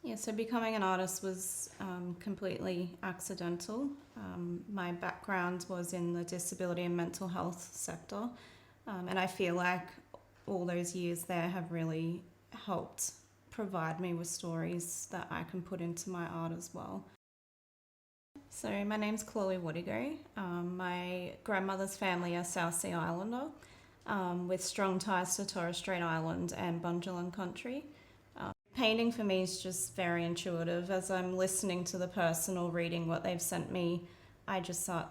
Yeah, so becoming an artist was completely accidental. My background was in the disability and mental health sector, and I feel like all those years there have really helped provide me with stories that I can put into my art as well. So my name's Chloe Watego. My grandmother's family are South Sea Islander, with strong ties to Torres Strait Island and Bundjalung country. Painting for me is just very intuitive. As I'm listening to the person or reading what they've sent me, I just start,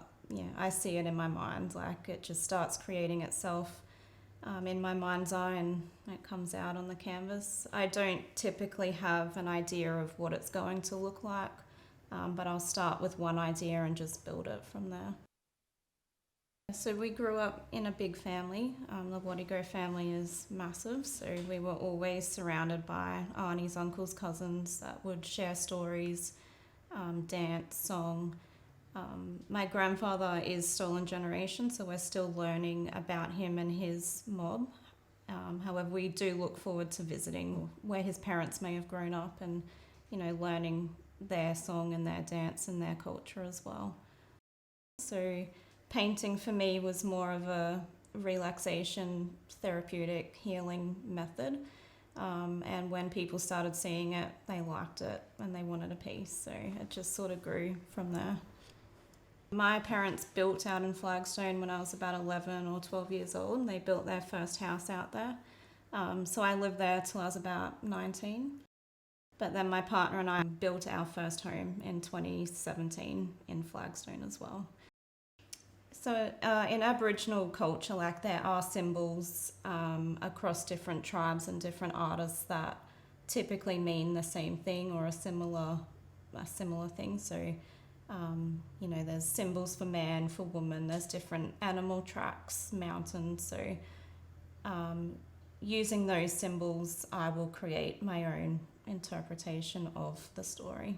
I see it in my mind. Like it just starts creating itself in my mind's eye and it comes out on the canvas. I don't typically have an idea of what it's going to look like, but I'll start with one idea and just build it from there. So we grew up in a big family. The Watego family is massive, so we were always surrounded by aunties, uncles, cousins that would share stories, dance, song. My grandfather is stolen generation, so we're still learning about him and his mob. However, we do look forward to visiting where his parents may have grown up and, learning their song and their dance and their culture as well. So painting for me was more of a relaxation, therapeutic, healing method. And when people started seeing it, they liked it and they wanted a piece. So it just sort of grew from there. My parents built out in Flagstone when I was about 11 or 12 years old. They built their first house out there. So I lived there till I was about 19. But then my partner and I built our first home in 2017 in Flagstone as well. So in Aboriginal culture, like there are symbols across different tribes and different artists that typically mean the same thing or a similar thing. So there's symbols for man, for woman. There's different animal tracks, mountains. So using those symbols, I will create my own interpretation of the story.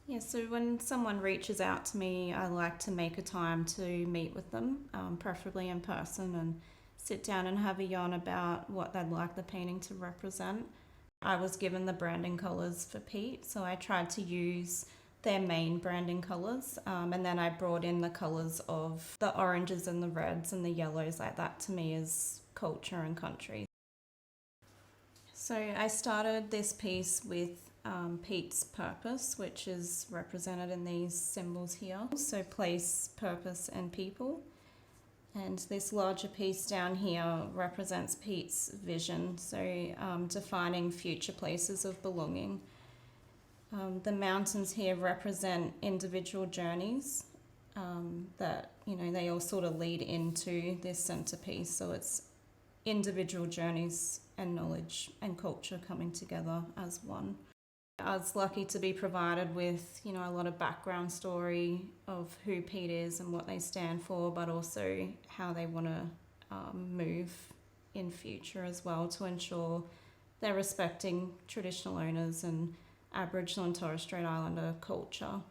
Yeah, so when someone reaches out to me, I like to make a time to meet with them, preferably in person, and sit down and have a yarn about what they'd like the painting to represent. I was given the branding colours for Peet, so I tried to use their main branding colours, and then I brought in the colours of the oranges and the reds and the yellows. Like that to me is culture and country. So I started this piece with Peet's purpose, which is represented in these symbols here. So place, purpose and people. And this larger piece down here represents Peet's vision, so defining future places of belonging. The mountains here represent individual journeys that, they all sort of lead into this centerpiece. So it's individual journeys and knowledge and culture coming together as one. I was lucky to be provided with, a lot of background story of who Peet is and what they stand for, but also how they want to move in future as well to ensure they're respecting traditional owners and Aboriginal and Torres Strait Islander culture.